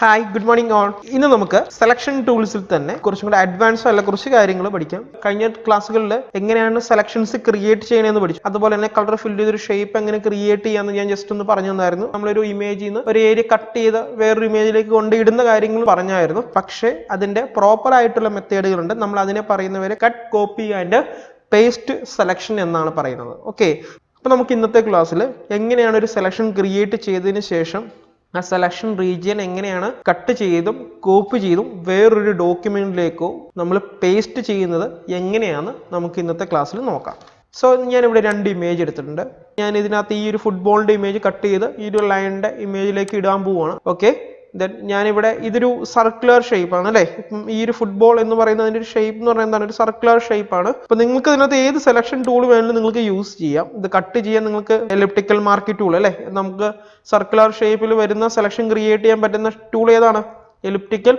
Hi, good morning all. ഇന്ന് നമുക്ക് selection ടൂൾസിൽ തന്നെ കുറച്ചും കൂടി അഡ്വാൻസ് ആയിട്ടുള്ള കുറച്ച് കാര്യങ്ങൾ പഠിക്കാം. കഴിഞ്ഞ ക്ലാസ്സുകളിൽ എങ്ങനെയാണ് സെലക്ഷൻസ് ക്രിയേറ്റ് ചെയ്യണമെന്ന് പഠിച്ചു. അതുപോലെ തന്നെ കളർ ഫിൽ ചെയ്തൊരു ഷേപ്പ് എങ്ങനെ ക്രിയേറ്റ് ചെയ്യാമെന്ന് ഞാൻ ജസ്റ്റ് ഒന്ന് പറഞ്ഞു തന്നായിരുന്നു. നമ്മളൊരു ഇമേജിൽ നിന്ന് ഒരു ഏരിയ കട്ട് ചെയ്ത് വേറൊരു ഇമേജിലേക്ക് കൊണ്ടിടുന്ന കാര്യങ്ങൾ പറഞ്ഞായിരുന്നു. പക്ഷേ അതിന്റെ പ്രോപ്പർ ആയിട്ടുള്ള മെത്തേഡുകളുണ്ട്. നമ്മൾ അതിനെ പറയുന്നവരെ cut, copy and paste selection എന്നാണ് പറയുന്നത്. ഓക്കെ, അപ്പോൾ നമുക്ക് ഇന്നത്തെ ക്ലാസ്സിൽ എങ്ങനെയാണ് ഒരു സെലക്ഷൻ ക്രിയേറ്റ് ചെയ്തതിന് ശേഷം ആ സെലക്ഷൻ റീജിയൻ എങ്ങനെയാണ് കട്ട് ചെയ്തും കോപ്പി ചെയ്തും വേറൊരു ഡോക്യുമെന്റിലേക്കോ നമ്മൾ പേസ്റ്റ് ചെയ്യുന്നത് എങ്ങനെയാണ് നമുക്ക് ഇന്നത്തെ ക്ലാസ്സിൽ നോക്കാം. സോ ഞാനിവിടെ രണ്ട് ഇമേജ് എടുത്തിട്ടുണ്ട്. ഞാൻ ഇതിനകത്ത് ഈ ഒരു ഫുട്ബോളിന്റെ ഇമേജ് കട്ട് ചെയ്ത് ഈ ഒരു ലൈനിന്റെ ഇമേജിലേക്ക് ഇടാൻ പോവുകയാണ്. ഓക്കെ, ദെൻ ഞാനിവിടെ ഇതൊരു സർക്കുലർ ഷേപ്പ് ആണ് അല്ലേ. ഈ ഒരു ഫുട്ബോൾ എന്ന് പറയുന്നതിന്റെ ഒരു ഷേപ്പ് എന്ന് പറയുന്നത് എന്താണ്? ഒരു സർക്കുലർ ഷേപ്പ് ആണ്. അപ്പൊ നിങ്ങൾക്ക് ഇതിനകത്ത് ഏത് സെലക്ഷൻ ടൂൾ വേണമെങ്കിലും നിങ്ങൾക്ക് യൂസ് ചെയ്യാം. ഇത് കട്ട് ചെയ്യാൻ നിങ്ങൾക്ക് എലിപ്റ്റിക്കൽ മാർക്ക് ടൂൾ അല്ലേ, നമുക്ക് സർക്കുലർ ഷേപ്പിൽ വരുന്ന സെലക്ഷൻ ക്രിയേറ്റ് ചെയ്യാൻ പറ്റുന്ന ടൂൾ ഏതാണ്? എലിപ്റ്റിക്കൽ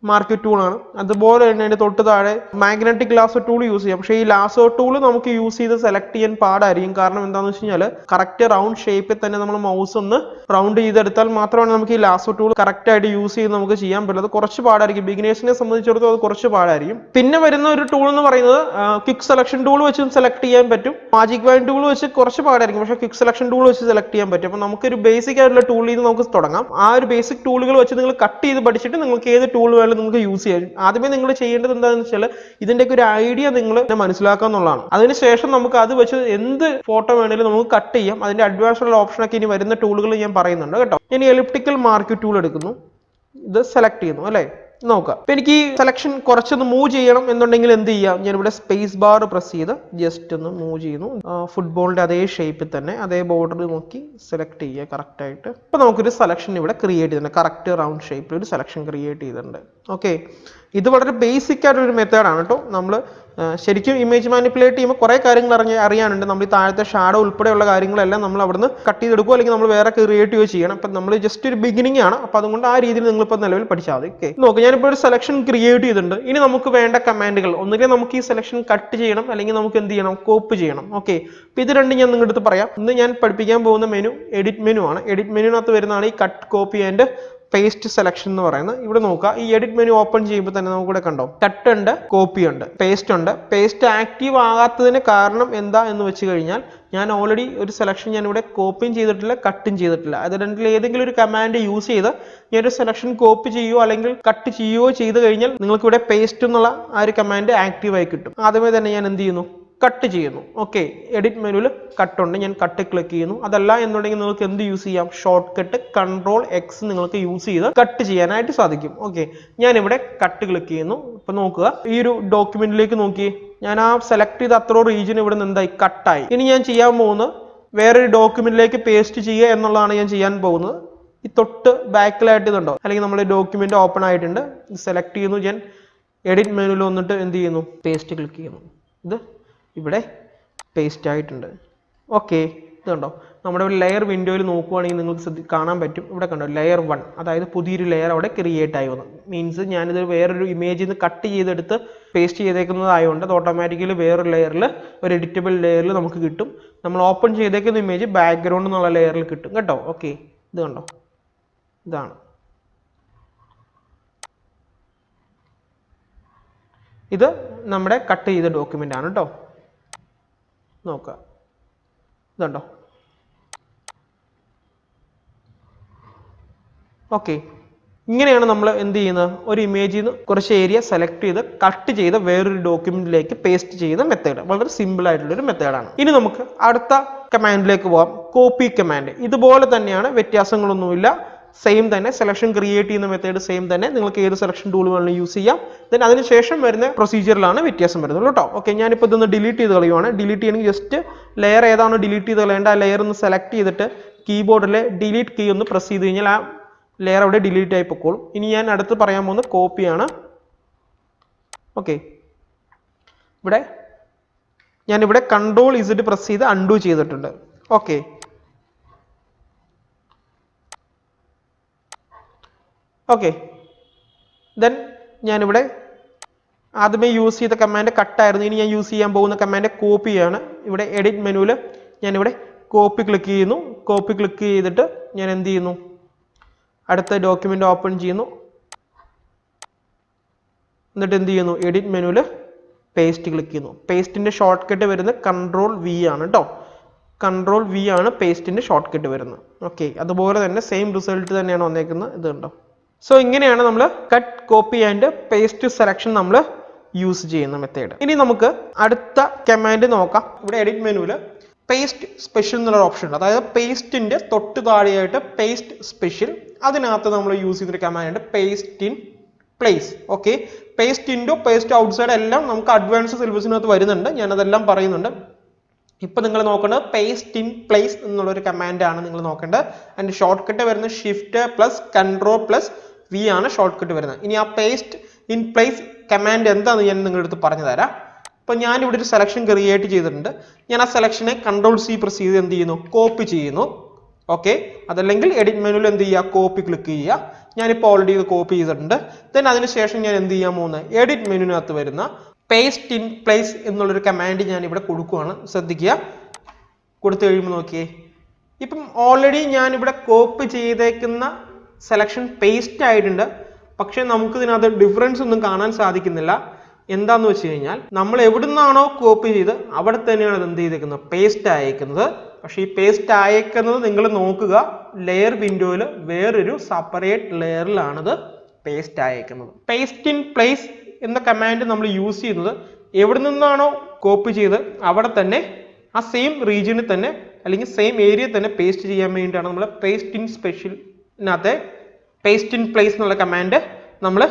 മാർക്ക് ടൂൾ ആണ്. അതുപോലെ തന്നെ അതിന്റെ തൊട്ട് താഴെ മാഗ്നറ്റിക് ലാസോ ടൂൾ യൂസ് ചെയ്യാം. പക്ഷേ ഈ ലാസോ ടൂൾ നമുക്ക് യൂസ് ചെയ്ത് സെലക്ട് ചെയ്യാൻ പാടായിരിക്കും. കാരണം എന്താണെന്ന് വെച്ച് കഴിഞ്ഞാൽ കറക്റ്റ് റൗണ്ട് ഷേപ്പിൽ തന്നെ നമ്മൾ മൗസ് ഒന്ന് റൗണ്ട് ചെയ്തെടുത്താൽ മാത്രമാണ് നമുക്ക് ഈ ലാസോ ടൂൾ കറക്റ്റ് ആയിട്ട് യൂസ് ചെയ്ത് നമുക്ക് ചെയ്യാൻ പറ്റുന്നത്. കുറച്ച് പാടായിരിക്കും, ബിഗിനേഴ്സിനെ സംബന്ധിച്ചിടത്തോളം അത് കുറച്ച് പാടായിരിക്കും. പിന്നെ വരുന്ന ഒരു ടൂൾ എന്ന് പറയുന്നത് ക്വിക്ക് സെലക്ഷൻ ടൂൾ വെച്ച് സെലക്ട് ചെയ്യാൻ പറ്റും. മാജിക് വൈൻ ടൂൾ വെച്ച് കുറച്ച് പാടായിരിക്കും, പക്ഷേ ക്വിക്ക് സെലക്ഷൻ ടൂൾ വെച്ച് സെലക്ട് ചെയ്യാൻ പറ്റും. അപ്പോൾ നമുക്കൊരു ബേസിക് ആയിട്ടുള്ള ടൂളിൽ നിന്ന് നമുക്ക് തുടങ്ങാം. ആ ഒരു ബേസിക് ടൂളുകൾ വെച്ച് നിങ്ങൾ കട്ട് ചെയ്ത് പഠിച്ചിട്ട് നിങ്ങൾക്ക് ഏത് ടൂൾ വേണമെങ്കിലും നിങ്ങൾക്ക് യൂസ് ചെയ്യാം. ആദ്യമേ നിങ്ങൾ ചെയ്യേണ്ടത് എന്താണെന്ന് വെച്ചാൽ ഇതിന്റെയൊക്കെ ഒരു ഐഡിയ നിങ്ങൾ മനസ്സിലാക്കുക എന്നുള്ളതാണ്. അതിനുശേഷം നമുക്ക് അത് വെച്ച് എന്ത് ഫോട്ടോ വേണമെങ്കിലും നമുക്ക് കട്ട് ചെയ്യാം. അതിന്റെ അഡ്വാൻസ് ഉള്ള ഓപ്ഷനൊക്കെ ഇനി വരുന്ന ടൂളുകൾ ഞാൻ പറയുന്നുണ്ട് കേട്ടോ. ഞാൻ എലിപ്റ്റിക്കൽ മാർക്ക് ടൂൾ എടുക്കുന്നു, ഇത് സെലക്ട് ചെയ്യുന്നു അല്ലേ. നോക്കാം, ഇപ്പൊ എനിക്ക് ഈ സെലക്ഷൻ കുറച്ചൊന്ന് മൂവ് ചെയ്യണം എന്നുണ്ടെങ്കിൽ എന്ത് ചെയ്യാം? ഞാൻ ഇവിടെ സ്പേസ് ബാർ പ്രസ് ചെയ്ത് ജസ്റ്റ് ഒന്ന് മൂവ് ചെയ്യുന്നു. ഫുട്ബോളിന്റെ അതേ ഷേപ്പിൽ തന്നെ അതേ ബോർഡർ നോക്കി സെലക്ട് ചെയ്യുക കറക്റ്റ് ആയിട്ട്. അപ്പൊ നമുക്കൊരു സെലക്ഷൻ ഇവിടെ ക്രിയേറ്റ് ചെയ്തിട്ടുണ്ട്. കറക്റ്റ് റൗണ്ട് ഷേപ്പിൽ ഒരു സെലക്ഷൻ ക്രിയേറ്റ് ചെയ്തിട്ടുണ്ട്. ഓക്കെ, ഇത് വളരെ ബേസിക് ആയിട്ടൊരു മെത്തേഡാണ് കേട്ടോ. നമ്മൾ ശരിക്കും ഇമേജ് മാനിപ്പുലേറ്റ് ചെയ്യുമ്പോൾ കുറേ കാര്യങ്ങൾ അറിയാനുണ്ട്. നമ്മൾ ഈ താഴത്തെ ഷാഡോ ഉൾപ്പെടെയുള്ള കാര്യങ്ങളെല്ലാം നമ്മൾ അവിടുന്ന് കട്ട് ചെയ്തെടുക്കുക, അല്ലെങ്കിൽ നമ്മൾ വേറെ ക്രിയേറ്റീവ് ചെയ്യണം. അപ്പം നമ്മൾ ജസ്റ്റ് ഒരു ബിഗിനിങ് ആണ്. അപ്പോൾ അതുകൊണ്ട് ആ രീതിയിൽ നിങ്ങളിപ്പോൾ നിലവിൽ പഠിച്ചാൽ മതി. ഓക്കെ, നോക്കുക, ഞാനിപ്പോൾ ഒരു സെലക്ഷൻ ക്രിയേറ്റ് ചെയ്തിട്ടുണ്ട്. ഇനി നമുക്ക് വേണ്ട കമാൻഡുകൾ, ഒന്നുകിൽ നമുക്ക് ഈ സെലക്ഷൻ കട്ട് ചെയ്യണം, അല്ലെങ്കിൽ നമുക്ക് എന്ത് ചെയ്യണം? കോപ്പി ചെയ്യണം. ഓക്കെ, അപ്പോൾ ഇത് രണ്ടും ഞാൻ നിങ്ങളുടെ അടുത്ത് പറയാം. ഇന്ന് ഞാൻ പഠിപ്പിക്കാൻ പോകുന്ന മെനു എഡിറ്റ് മെനു ആണ്. എഡിറ്റ് മെനുവിനകത്ത് വരുന്നതാണ് ഈ cut, copy and paste selection എന്ന് പറയുന്നത്. ഇവിടെ നോക്കുക, ഈ എഡിറ്റ് മെനു ഓപ്പൺ ചെയ്യുമ്പോൾ തന്നെ നമുക്ക് ഇവിടെ കണ്ടോ കട്ട് ഉണ്ട്, കോപ്പി ഉണ്ട്, പേസ്റ്റ് ഉണ്ട്. പേസ്റ്റ് ആക്റ്റീവ് ആകാത്തതിന് കാരണം എന്താ എന്ന് വെച്ച് കഴിഞ്ഞാൽ ഞാൻ ഓൾറെഡി ഒരു സെലക്ഷൻ ഞാൻ ഇവിടെ കോപ്പിയും ചെയ്തിട്ടില്ല, കട്ടും ചെയ്തിട്ടില്ല. അത് രണ്ടിൽ ഏതെങ്കിലും ഒരു കമാൻഡ് യൂസ് ചെയ്ത് ഞാൻ ഒരു സെലക്ഷൻ കോപ്പി ചെയ്യുകയോ അല്ലെങ്കിൽ കട്ട് ചെയ്യുകയോ ചെയ്ത് കഴിഞ്ഞാൽ നിങ്ങൾക്ക് ഇവിടെ പേസ്റ്റ് എന്നുള്ള ആ ഒരു കമാൻഡ് ആക്റ്റീവ് ആയി കിട്ടും. ആദ്യമേ തന്നെ ഞാൻ എന്ത് ചെയ്യുന്നു? കട്ട് ചെയ്യുന്നു. ഓക്കെ, എഡിറ്റ് മെനുവിൽ കട്ട് ഉണ്ട്, ഞാൻ കട്ട് ക്ലിക്ക് ചെയ്യുന്നു. അതല്ല എന്നുണ്ടെങ്കിൽ നിങ്ങൾക്ക് എന്ത് യൂസ് ചെയ്യാം? ഷോർട്ട് കട്ട് Ctrl+X നിങ്ങൾക്ക് യൂസ് ചെയ്ത് കട്ട് ചെയ്യാനായിട്ട് സാധിക്കും. ഓക്കെ, ഞാനിവിടെ കട്ട് ക്ലിക്ക് ചെയ്യുന്നു. ഇപ്പൊ നോക്കുക, ഈ ഒരു ഡോക്യുമെന്റിലേക്ക് നോക്കി, ഞാൻ ആ സെലക്ട് ചെയ്ത അത്ര റീജിയൻ ഇവിടെ നിന്ന് എന്തായി? കട്ടായി. ഇനി ഞാൻ ചെയ്യാൻ പോകുന്നത് വേറൊരു ഡോക്യുമെന്റിലേക്ക് പേസ്റ്റ് ചെയ്യുക എന്നുള്ളതാണ് ഞാൻ ചെയ്യാൻ പോകുന്നത്. ഈ തൊട്ട് ബാക്കിലായിട്ട് ഇതുണ്ടോ, അല്ലെങ്കിൽ നമ്മുടെ ഡോക്യുമെന്റ് ഓപ്പൺ ആയിട്ടുണ്ട്. സെലക്ട് ചെയ്യുന്നു, ഞാൻ എഡിറ്റ് മെനുവിൽ വന്നിട്ട് എന്ത് ചെയ്യുന്നു? പേസ്റ്റ് ക്ലിക്ക് ചെയ്യുന്നു. ഇത് ഇവിടെ പേസ്റ്റ് ആയിട്ടുണ്ട്. ഓക്കെ, ഇത് കണ്ടോ, നമ്മുടെ ഒരു ലെയർ വിൻഡോയിൽ നോക്കുവാണെങ്കിൽ നിങ്ങൾക്ക് കാണാൻ പറ്റും. ഇവിടെ കണ്ടോ ലെയർ 1, അതായത് പുതിയൊരു ലെയർ അവിടെ ക്രിയേറ്റ് ആയി വന്നു. മീൻസ് ഞാനിത് വേറൊരു ഇമേജിൽ നിന്ന് കട്ട് ചെയ്തെടുത്ത് പേസ്റ്റ് ചെയ്തേക്കുന്നതായതുകൊണ്ട് അത് ഓട്ടോമാറ്റിക്കലി വേറൊരു ലെയറിൽ, ഒരു എഡിറ്റബിൾ ലെയറിൽ നമുക്ക് കിട്ടും. നമ്മൾ ഓപ്പൺ ചെയ്തേക്കുന്ന ഇമേജ് ബാക്ക്ഗ്രൗണ്ട് എന്നുള്ള ലെയറിൽ കിട്ടും കേട്ടോ. ഓക്കെ, ഇത് കണ്ടോ, ഇതാണ്. ഇത് നമ്മുടെ കട്ട് ചെയ്ത ഡോക്യുമെന്റ് ആണ് കേട്ടോ. നോക്കുക, ഇതുണ്ടോ. ഓക്കെ, ഇങ്ങനെയാണ് നമ്മൾ എന്ത് ചെയ്യുന്നത്? ഒരു ഇമേജിൽ നിന്ന് കുറച്ച് ഏരിയ സെലക്ട് ചെയ്ത് കട്ട് ചെയ്ത് വേറൊരു ഡോക്യുമെന്റിലേക്ക് പേസ്റ്റ് ചെയ്യുന്ന മെത്തേഡ്. വളരെ സിമ്പിൾ ആയിട്ടുള്ള ഒരു മെത്തേഡാണ്. ഇനി നമുക്ക് അടുത്ത കമാൻഡിലേക്ക് പോകാം, കോപ്പി കമാൻഡ്. ഇതുപോലെ തന്നെയാണ്, വ്യത്യാസങ്ങളൊന്നുമില്ല. സെയിം തന്നെ, സെലക്ഷൻ ക്രിയേറ്റ് ചെയ്യുന്ന മെത്തേഡ് സെയിം തന്നെ. നിങ്ങൾക്ക് ഏത് സെലക്ഷൻ ടൂൾ വേണമെങ്കിലും യൂസ് ചെയ്യാം. ദെൻ അതിനുശേഷം വരുന്ന പ്രൊസീജിയറിലാണ് വ്യത്യാസം വരുന്നത് കേട്ടോ. ഓക്കെ, ഞാനിപ്പോൾ ഇതൊന്ന് ഡിലീറ്റ് ചെയ്ത് കളയുവാണ്. ഡിലീറ്റ് ചെയ്യണമെങ്കിൽ ജസ്റ്റ് ലെയർ ഏതാണോ ഡിലീറ്റ് ചെയ്ത് കളയേണ്ട ആ ലെയർ ഒന്ന് സെലക്ട് ചെയ്തിട്ട് കീബോർഡിലെ ഡിലീറ്റ് കീ ഒന്ന് പ്രസ് ചെയ്ത് കഴിഞ്ഞാൽ ആ ലെയർ അവിടെ ഡിലീറ്റ് ആയി പൊക്കോളും. ഇനി ഞാൻ അടുത്ത് പറയാൻ പോകുന്നത് കോപ്പിയാണ്. ഓക്കെ, ഇവിടെ ഞാനിവിടെ Ctrl+Z പ്രസ് ചെയ്ത് അൺഡു ചെയ്തിട്ടുണ്ട്. ഓക്കെ, ഓക്കെ, ദെൻ ഞാനിവിടെ ആദ്യമേ യൂസ് ചെയ്ത കമാൻഡ് കട്ടായിരുന്നു. ഇനി ഞാൻ യൂസ് ചെയ്യാൻ പോകുന്ന കമാൻഡ് കോപ്പിയാണ്. ഇവിടെ എഡിറ്റ് മെനുവിൽ ഞാനിവിടെ കോപ്പി ക്ലിക്ക് ചെയ്യുന്നു. കോപ്പി ക്ലിക്ക് ചെയ്തിട്ട് ഞാൻ എന്ത് ചെയ്യുന്നു? അടുത്ത ഡോക്യുമെന്റ് ഓപ്പൺ ചെയ്യുന്നു. എന്നിട്ട് എന്ത് ചെയ്യുന്നു? എഡിറ്റ് മെനുവിൽ പേസ്റ്റ് ക്ലിക്ക് ചെയ്യുന്നു. പേസ്റ്റിന്റെ ഷോർട്ട് കട്ട് വരുന്നത് കൺട്രോൾ വി ആണ് കേട്ടോ. കൺട്രോൾ വി ആണ് പേസ്റ്റിന്റെ ഷോർട്ട് കട്ട് വരുന്നത്. ഓക്കെ, അതുപോലെ തന്നെ സെയിം റിസൾട്ട് തന്നെയാണ് വന്നേക്കുന്നത്. ഇത് കണ്ടോ. സോ ഇങ്ങനെയാണ് നമ്മൾ cut, copy and paste selection നമ്മൾ യൂസ് ചെയ്യുന്ന മെത്തേഡ്. ഇനി നമുക്ക് അടുത്ത കമാൻഡ് നോക്കാം. ഇവിടെ എഡിറ്റ് മെനുവിൽ പേസ്റ്റ് സ്പെഷ്യൽ എന്നുള്ള ഓപ്ഷൻ ഉണ്ട്. അതായത് പേസ്റ്റിന്റെ തൊട്ട് താഴെയായിട്ട് പേസ്റ്റ് സ്പെഷ്യൽ, അതിനകത്ത് നമ്മൾ യൂസ് ചെയ്യുന്ന command paste in place. Okay, paste into paste outside എല്ലാം നമുക്ക് അഡ്വാൻസ് സിലബസിനകത്ത് വരുന്നുണ്ട്. ഞാനതെല്ലാം പറയുന്നുണ്ട്. ഇപ്പൊ നിങ്ങൾ നോക്കേണ്ടത് പേസ്റ്റ് ഇൻ പ്ലേസ് എന്നുള്ളൊരു കമാൻഡാണ് നിങ്ങൾ നോക്കേണ്ടത്. അതിന്റെ ഷോർട്ട് കട്ട് വരുന്നത് shift plus control plus V ആണ് ഷോർട്ട് കട്ട് വരുന്നത്. ഇനി ആ പേസ്റ്റ് ഇൻ പ്ലേസ് കമാൻഡ് എന്താണെന്ന് ഞാൻ നിങ്ങളുടെ അടുത്ത് പറഞ്ഞു തരാം. ഇപ്പൊ ഞാൻ ഇവിടെ ഒരു സെലക്ഷൻ ക്രിയേറ്റ് ചെയ്തിട്ടുണ്ട്. ഞാൻ ആ സെലക്ഷനെ കൺട്രോൾ സി പ്രസ് ചെയ്ത് എന്ത് ചെയ്യുന്നു? കോപ്പി ചെയ്യുന്നു. ഓക്കെ, അതല്ലെങ്കിൽ എഡിറ്റ് മെനുവിൽ എന്ത് ചെയ്യുക? കോപ്പി ക്ലിക്ക് ചെയ്യുക. ഞാനിപ്പോൾ ഓൾറെഡി ഇത് കോപ്പി ചെയ്തിട്ടുണ്ട്. ദെൻ അതിനുശേഷം ഞാൻ എന്ത് ചെയ്യാൻ പോകുന്നത്? എഡിറ്റ് മെനുവിനകത്ത് വരുന്ന പേസ്റ്റ് ഇൻ പ്ലേസ് എന്നുള്ളൊരു കമാൻഡ് ഞാൻ ഇവിടെ കൊടുക്കുകയാണ്. ശ്രദ്ധിക്കുക, കൊടുത്തു കഴിയുമ്പോൾ നോക്കിയേ, ഇപ്പം ഓൾറെഡി ഞാൻ ഇവിടെ കോപ്പി ചെയ്തേക്കുന്ന സെലക്ഷൻ പേസ്റ്റ് ആയിട്ടുണ്ട്. പക്ഷെ നമുക്ക് ഇതിനകത്ത് ഡിഫറൻസ് ഒന്നും കാണാൻ സാധിക്കുന്നില്ല. എന്താന്ന് വെച്ച് കഴിഞ്ഞാൽ നമ്മൾ എവിടുന്നാണോ കോപ്പി ചെയ്ത് അവിടെ തന്നെയാണ് ഇത് എന്ത് ചെയ്തേക്കുന്നത്? പേസ്റ്റ് അയക്കുന്നത്. പക്ഷെ ഈ പേസ്റ്റ് അയക്കുന്നത് നിങ്ങൾ നോക്കുക, ലെയർ വിൻഡോയിൽ വേറൊരു സെപ്പറേറ്റ് ലെയറിലാണിത് പേസ്റ്റ് അയക്കുന്നത്. പേസ്റ്റ് ഇൻ പ്ലേസ് എന്ന കമാൻഡ് നമ്മൾ യൂസ് ചെയ്യുന്നത് എവിടെ നിന്നാണോ കോപ്പി ചെയ്ത് അവിടെ തന്നെ ആ സെയിം റീജിയനിൽ തന്നെ അല്ലെങ്കിൽ സെയിം ഏരിയ തന്നെ പേസ്റ്റ് ചെയ്യാൻ വേണ്ടിയിട്ടാണ് നമ്മൾ പേസ്റ്റ് ഇൻ സ്പെഷ്യലിനകത്തെ പേസ്റ്റ് ഇൻ പ്ലേസ് എന്നുള്ള കമാൻഡ് നമ്മൾ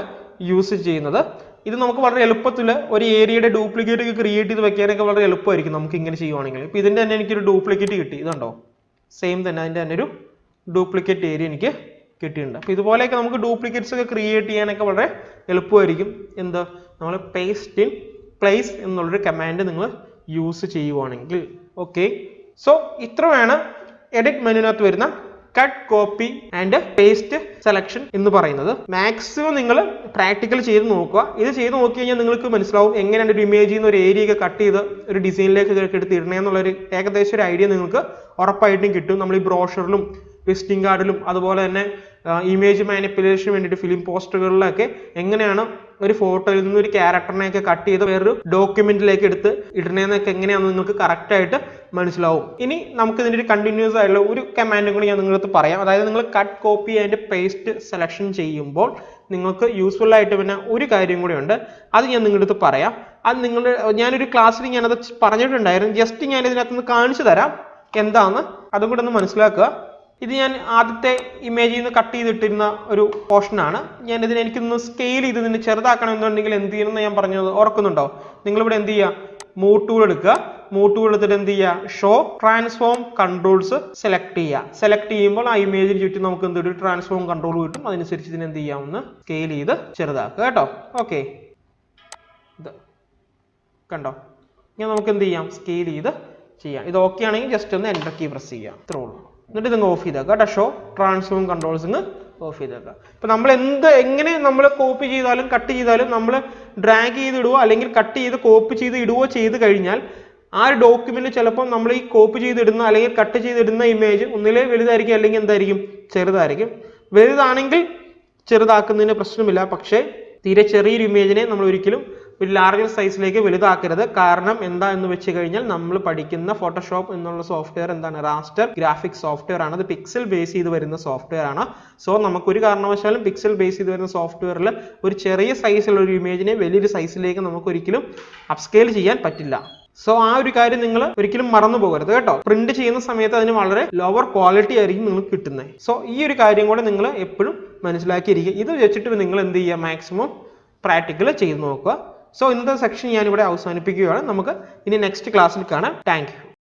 യൂസ് ചെയ്യുന്നത്. ഇത് നമുക്ക് വളരെ എളുപ്പത്തിൽ ഒരു ഏരിയയുടെ ഡ്യൂപ്ലിക്കേറ്റ് ക്രിയേറ്റ് ചെയ്ത് വെക്കാനൊക്കെ വളരെ എളുപ്പമായിരിക്കും നമുക്ക് ഇങ്ങനെ ചെയ്യുവാണെങ്കിൽ. ഇപ്പൊ ഇതിന്റെ തന്നെ എനിക്കൊരു ഡ്യൂപ്ലിക്കേറ്റ് കിട്ടി. ഇതുണ്ടോ, സെയിം തന്നെ അതിന്റെ തന്നെ ഒരു ഡ്യൂപ്ലിക്കേറ്റ് ഏരിയ എനിക്ക് കിട്ടിയിട്ടുണ്ട്. അപ്പൊ ഇതുപോലെയൊക്കെ നമുക്ക് ഡ്യൂപ്ലിക്കേറ്റ്സ് ഒക്കെ ക്രിയേറ്റ് ചെയ്യാനൊക്കെ വളരെ എളുപ്പമായിരിക്കും. എന്താ, നമ്മൾ പേസ്റ്റ് ഇൻ പ്ലേസ് എന്നുള്ളൊരു കമാൻഡ് നിങ്ങൾ യൂസ് ചെയ്യുവാണെങ്കിൽ. ഓക്കെ, സോ ഇത്രയാണ് എഡിറ്റ് മെനുവിനകത്ത് വരുന്ന cut, copy and paste selection എന്ന് പറയുന്നത്. മാക്സിമം നിങ്ങൾ പ്രാക്ടിക്കൽ ചെയ്ത് നോക്കുക. ഇത് ചെയ്ത് നോക്കി കഴിഞ്ഞാൽ നിങ്ങൾക്ക് മനസ്സിലാവും എങ്ങനെയാണ് ഒരു ഇമേജിൽ നിന്ന് ഒരു ഏരിയ ഒക്കെ കട്ട് ചെയ്ത് ഒരു ഡിസൈനിലേക്ക് എടുത്ത് ഇടണേ എന്നുള്ളൊരു ഏകദേശം ഒരു ഐഡിയ നിങ്ങൾക്ക് ഉറപ്പായിട്ടും കിട്ടും. നമ്മൾ ഈ ബ്രോഷറിലും വിസിറ്റിംഗ് കാർഡിലും അതുപോലെ തന്നെ ഇമേജ് മാനിപ്പുലേഷന് വേണ്ടിയിട്ട് ഫിലിം പോസ്റ്ററുകളിലൊക്കെ എങ്ങനെയാണ് ഒരു ഫോട്ടോയിൽ നിന്ന് ഒരു ക്യാരക്ടറിനെയൊക്കെ കട്ട് ചെയ്ത് വേറൊരു ഡോക്യുമെന്റിലേക്ക് എടുത്ത് ഇടണേന്നൊക്കെ എങ്ങനെയാണെന്ന് നിങ്ങൾക്ക് കറക്റ്റ് ആയിട്ട് മനസ്സിലാവും. ഇനി നമുക്ക് ഇതിന്റെ ഒരു കണ്ടിന്യൂസ് ആയിട്ടുള്ള ഒരു കമാൻഡും കൂടി ഞാൻ നിങ്ങൾക്ക് പറയാം. അതായത് നിങ്ങൾ cut, copy and paste selection ചെയ്യുമ്പോൾ നിങ്ങൾക്ക് യൂസ്ഫുൾ ആയിട്ട് പിന്നെ ഒരു കാര്യം കൂടി ഉണ്ട്. അത് ഞാൻ നിങ്ങളുടെ അടുത്ത് പറയാം. അത് ഞാനൊരു ക്ലാസ്സിൽ ഞാനത് പറഞ്ഞിട്ടുണ്ടായിരുന്നു. ജസ്റ്റ് ഞാൻ ഇതിനകത്തുനിന്ന് കാണിച്ചു തരാം എന്താന്ന്, അതും കൂടെ ഒന്ന് മനസ്സിലാക്കുക. ഇത് ഞാൻ ആദ്യത്തെ ഇമേജിൽ നിന്ന് കട്ട് ചെയ്തിട്ടിരുന്ന ഒരു പോർഷനാണ്. ഞാൻ ഇതിനെ എനിക്കൊന്ന് സ്കെയിൽ ചെയ്ത് ഇതിന് ചെറുതാക്കണമെന്നുണ്ടെങ്കിൽ എന്ത് ചെയ്യണമെന്ന് ഞാൻ പറഞ്ഞത് ഓർക്കുന്നുണ്ടോ? നിങ്ങളിവിടെ എന്ത് ചെയ്യുക? മൂവ് ടൂൾ എടുക്കുക. മൂവ് ടൂൾ എടുത്തിട്ട് എന്ത് ചെയ്യുക? ഷോ ട്രാൻസ്ഫോം കൺട്രോൾസ് സെലക്ട് ചെയ്യുക. സെലക്ട് ചെയ്യുമ്പോൾ ആ ഇമേജിന് ചുറ്റും നമുക്ക് എന്തൊരു ട്രാൻസ്ഫോം കൺട്രോൾ കിട്ടും. അതനുസരിച്ച് ഇതിന് എന്ത് ചെയ്യാമെന്ന് സ്കെയിൽ ചെയ്ത് ചെറുതാക്കുക കേട്ടോ. ഓക്കെ, ഇത് കണ്ടോ? ഞാൻ നമുക്ക് എന്ത് ചെയ്യാം? സ്കെയിൽ ചെയ്ത് ചെയ്യാം. ഇത് ഓക്കെ ആണെങ്കിൽ ജസ്റ്റ് ഒന്ന് എൻ്റർ കീ പ്രസ് ചെയ്യാം. ഇത്രേ ഉള്ളൂ. എന്നിട്ട് ഇതങ്ങ് ഓഫ് ചെയ്തേക്കുക കേട്ടോ. ഷോ ട്രാൻസ്ഫോം കൺട്രോൾസ് ഓഫ് ചെയ്തേക്കുക. ഇപ്പൊ നമ്മൾ എങ്ങനെ നമ്മൾ കോപ്പി ചെയ്താലും കട്ട് ചെയ്താലും നമ്മൾ ഡ്രാഗ് ചെയ്ത് ഇടുവോ അല്ലെങ്കിൽ കട്ട് ചെയ്ത് കോപ്പി ചെയ്ത് ഇടുവോ ചെയ്ത് കഴിഞ്ഞാൽ ആ ഒരു ഡോക്യുമെന്റ് ചിലപ്പോൾ നമ്മൾ ഈ കോപ്പി ചെയ്തിടുന്ന അല്ലെങ്കിൽ കട്ട് ചെയ്തിടുന്ന ഇമേജ് ഒന്നിലെ വലുതായിരിക്കും അല്ലെങ്കിൽ എന്തായിരിക്കും? ചെറുതായിരിക്കും. വലുതാണെങ്കിൽ ചെറുതാക്കുന്നതിന് പ്രശ്നമില്ല. പക്ഷേ തീരെ ചെറിയൊരു ഇമേജിനെ നമ്മൾ ഒരിക്കലും ഒരു ലാർജർ സൈസിലേക്ക് വലുതാക്കരുത്. കാരണം എന്താ എന്ന് വെച്ച് കഴിഞ്ഞാൽ നമ്മൾ പഠിക്കുന്ന ഫോട്ടോഷോപ്പ് എന്നുള്ള സോഫ്റ്റ്വെയർ എന്താണ്? റാസ്റ്റർ ഗ്രാഫിക്സ് സോഫ്റ്റ്വെയർ ആണ്. അത് പിക്സൽ ബേസ് ചെയ്ത് വരുന്ന സോഫ്റ്റ്വെയർ ആണ്. സോ നമുക്ക് ഒരു കാരണവശാലും പിക്സൽ ബേസ് ചെയ്ത് വരുന്ന സോഫ്റ്റ്വെയറിൽ ഒരു ചെറിയ സൈസിലുള്ള ഒരു ഇമേജിനെ വലിയൊരു സൈസിലേക്ക് നമുക്ക് ഒരിക്കലും അപ്സ്കെയിൽ ചെയ്യാൻ പറ്റില്ല. സോ ആ ഒരു കാര്യം നിങ്ങൾ ഒരിക്കലും മറന്നു പോകരുത് കേട്ടോ. പ്രിന്റ് ചെയ്യുന്ന സമയത്ത് അതിന് വളരെ ലോവർ ക്വാളിറ്റി ആയിരിക്കും നിങ്ങൾക്ക് കിട്ടുന്നത്. സോ ഈ ഒരു കാര്യം കൂടെ നിങ്ങൾ എപ്പോഴും മനസ്സിലാക്കിയിരിക്കുക. ഇത് വെച്ചിട്ട് നിങ്ങൾ എന്ത് ചെയ്യുക? മാക്സിമം പ്രാക്ടിക്കൽ ചെയ്ത് നോക്കുക. സോ ഇന്നത്തെ സെക്ഷൻ ഞാനിവിടെ അവസാനിപ്പിക്കുകയാണ്. നമുക്ക് ഇനി നെക്സ്റ്റ് ക്ലാസ്സിൽ കാണാം. Thank you.